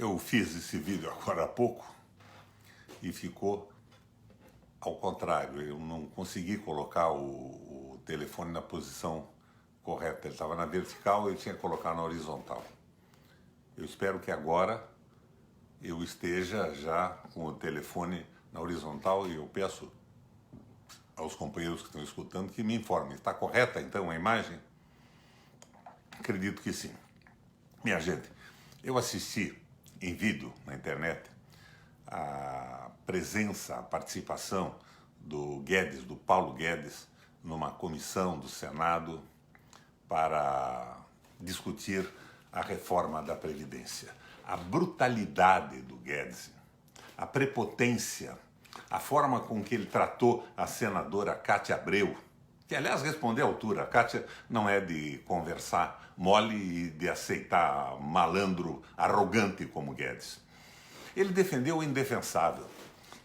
Eu fiz esse vídeo agora há pouco e ficou ao contrário. Eu não consegui colocar o telefone na posição correta. Ele estava na vertical e eu tinha que colocar na horizontal. Eu espero que agora eu esteja já com o telefone na horizontal e eu peço aos companheiros que estão escutando que me informem. Está correta então a imagem? Acredito que sim. Minha gente, eu assisti em vídeo na internet a presença, a participação do Guedes, do Paulo Guedes, numa comissão do Senado para discutir a reforma da Previdência. A brutalidade do Guedes, a prepotência, a forma com que ele tratou a senadora Cátia Abreu, que aliás respondeu à altura. A Cátia não é de conversar mole e de aceitar malandro arrogante como Guedes. Ele defendeu o indefensável.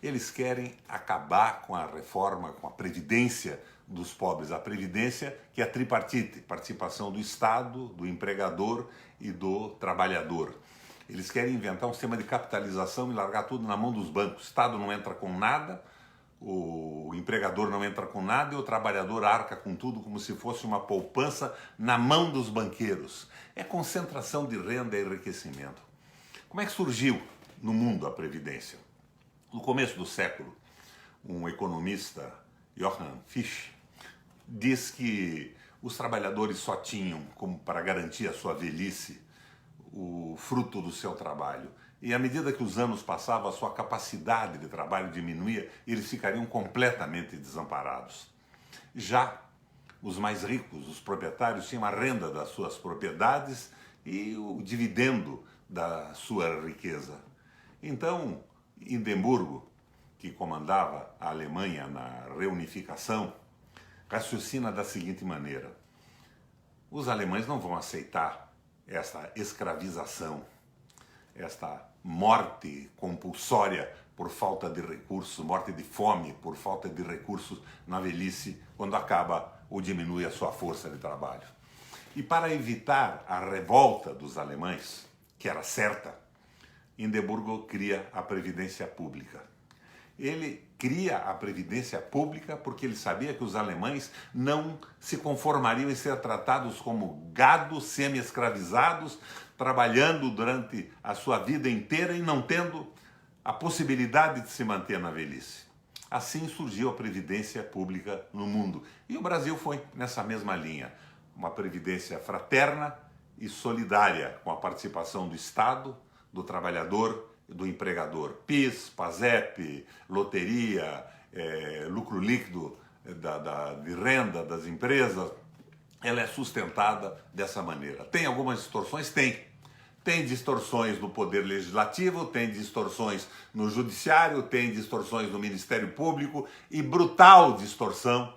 Eles querem acabar com a reforma, com a previdência dos pobres. A previdência que é a tripartite, participação do Estado, do empregador e do trabalhador. Eles querem inventar um sistema de capitalização e largar tudo na mão dos bancos. O Estado não entra com nada, o empregador não entra com nada e o trabalhador arca com tudo como se fosse uma poupança na mão dos banqueiros. É concentração de renda e enriquecimento. Como é que surgiu no mundo a Previdência? No começo do século, um economista, Johann Fisch, diz que os trabalhadores só tinham como para garantir a sua velhice o fruto do seu trabalho. E à medida que os anos passavam, a sua capacidade de trabalho diminuía, eles ficariam completamente desamparados. Já os mais ricos, os proprietários, tinham a renda das suas propriedades e o dividendo da sua riqueza. Então, Hindenburgo, que comandava a Alemanha na reunificação, raciocina da seguinte maneira: os alemães não vão aceitar esta escravização, esta morte compulsória por falta de recursos, morte de fome por falta de recursos na velhice, quando acaba ou diminui a sua força de trabalho. E para evitar a revolta dos alemães, que era certa, Hindenburgo cria a Previdência Pública. Ele cria a Previdência Pública porque ele sabia que os alemães não se conformariam em ser tratados como gados semi-escravizados, trabalhando durante a sua vida inteira e não tendo a possibilidade de se manter na velhice. Assim surgiu a Previdência Pública no mundo. E o Brasil foi nessa mesma linha. Uma previdência fraterna e solidária, com a participação do Estado, do trabalhador e do empregador. PIS, PASEP, loteria, lucro líquido de renda das empresas, ela é sustentada dessa maneira. Tem algumas distorções? Tem. Tem distorções no Poder Legislativo, tem distorções no Judiciário, tem distorções no Ministério Público e brutal distorção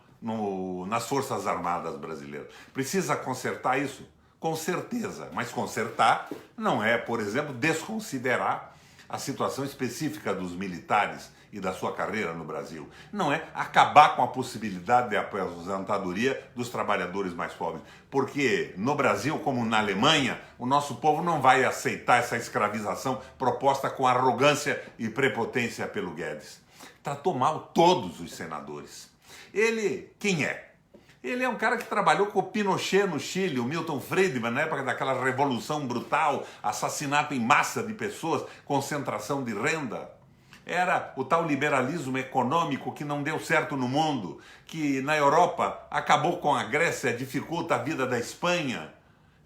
nas Forças Armadas brasileiras. Precisa consertar isso? Com certeza, mas consertar não é, por exemplo, desconsiderar a situação específica dos militares e da sua carreira no Brasil. Não é acabar com a possibilidade de aposentadoria dos trabalhadores mais pobres. Porque no Brasil, como na Alemanha, o nosso povo não vai aceitar essa escravização proposta com arrogância e prepotência pelo Guedes. Tratou mal todos os senadores. Ele, quem é? Ele é um cara que trabalhou com o Pinochet no Chile, o Milton Friedman, na época daquela revolução brutal, assassinato em massa de pessoas, concentração de renda. Era o tal liberalismo econômico que não deu certo no mundo, que na Europa acabou com a Grécia, dificulta a vida da Espanha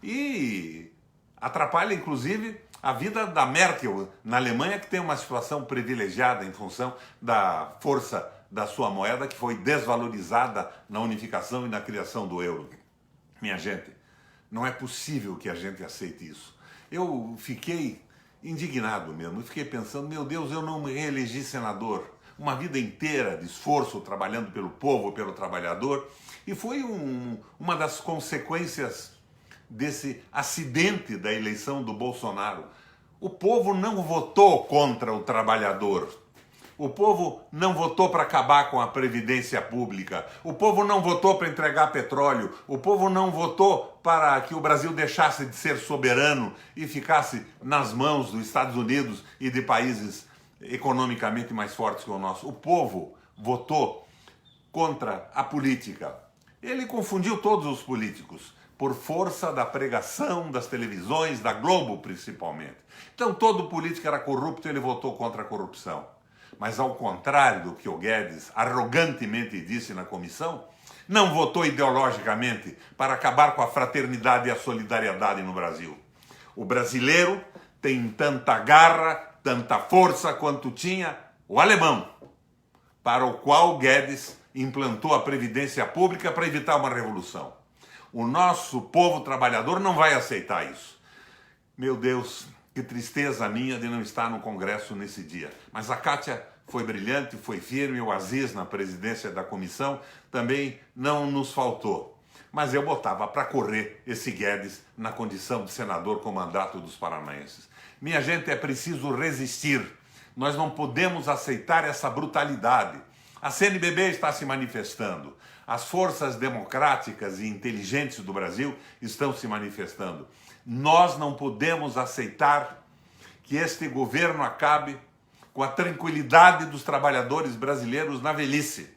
e atrapalha, inclusive, a vida da Merkel na Alemanha, que tem uma situação privilegiada em função da força da sua moeda, que foi desvalorizada na unificação e na criação do euro. Minha gente, não é possível que a gente aceite isso. Eu fiquei indignado mesmo, eu fiquei pensando, meu Deus, eu não me reelegi senador, uma vida inteira de esforço trabalhando pelo povo, pelo trabalhador, e foi uma das consequências desse acidente da eleição do Bolsonaro. O povo não votou contra o trabalhador. O povo não votou para acabar com a Previdência Pública. O povo não votou para entregar petróleo. O povo não votou para que o Brasil deixasse de ser soberano e ficasse nas mãos dos Estados Unidos e de países economicamente mais fortes que o nosso. O povo votou contra a política. Ele confundiu todos os políticos por força da pregação, das televisões, da Globo principalmente. Então todo político era corrupto e ele votou contra a corrupção. Mas ao contrário do que o Guedes arrogantemente disse na comissão, não votou ideologicamente para acabar com a fraternidade e a solidariedade no Brasil. O brasileiro tem tanta garra, tanta força quanto tinha o alemão, para o qual o Guedes implantou a Previdência Pública para evitar uma revolução. O nosso povo trabalhador não vai aceitar isso. Meu Deus, que tristeza minha de não estar no Congresso nesse dia. Mas a Kátia foi brilhante, foi firme, o Aziz na presidência da comissão também não nos faltou. Mas eu botava para correr esse Guedes na condição de senador com mandato dos paranaenses. Minha gente, é preciso resistir. Nós não podemos aceitar essa brutalidade. A CNBB está se manifestando. As forças democráticas e inteligentes do Brasil estão se manifestando. Nós não podemos aceitar que este governo acabe com a tranquilidade dos trabalhadores brasileiros na velhice,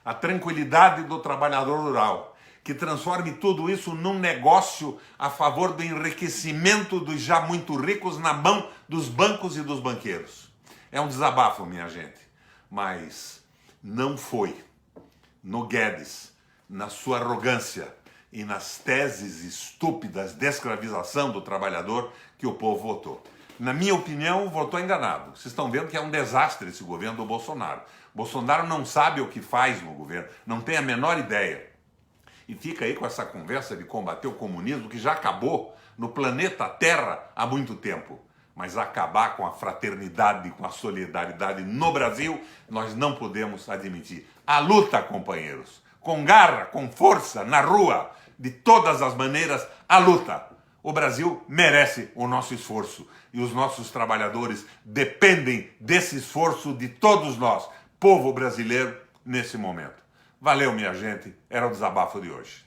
a tranquilidade do trabalhador rural, que transforme tudo isso num negócio a favor do enriquecimento dos já muito ricos na mão dos bancos e dos banqueiros. É um desabafo, minha gente, mas não foi no Guedes, na sua arrogância e nas teses estúpidas de escravização do trabalhador que o povo votou. Na minha opinião, votou enganado. Vocês estão vendo que é um desastre esse governo do Bolsonaro. Bolsonaro não sabe o que faz no governo, não tem a menor ideia. E fica aí com essa conversa de combater o comunismo que já acabou no planeta Terra há muito tempo. Mas acabar com a fraternidade, com a solidariedade no Brasil, nós não podemos admitir. A luta, companheiros, com garra, com força, na rua, de todas as maneiras, a luta. O Brasil merece o nosso esforço e os nossos trabalhadores dependem desse esforço de todos nós, povo brasileiro, nesse momento. Valeu, minha gente, era o desabafo de hoje.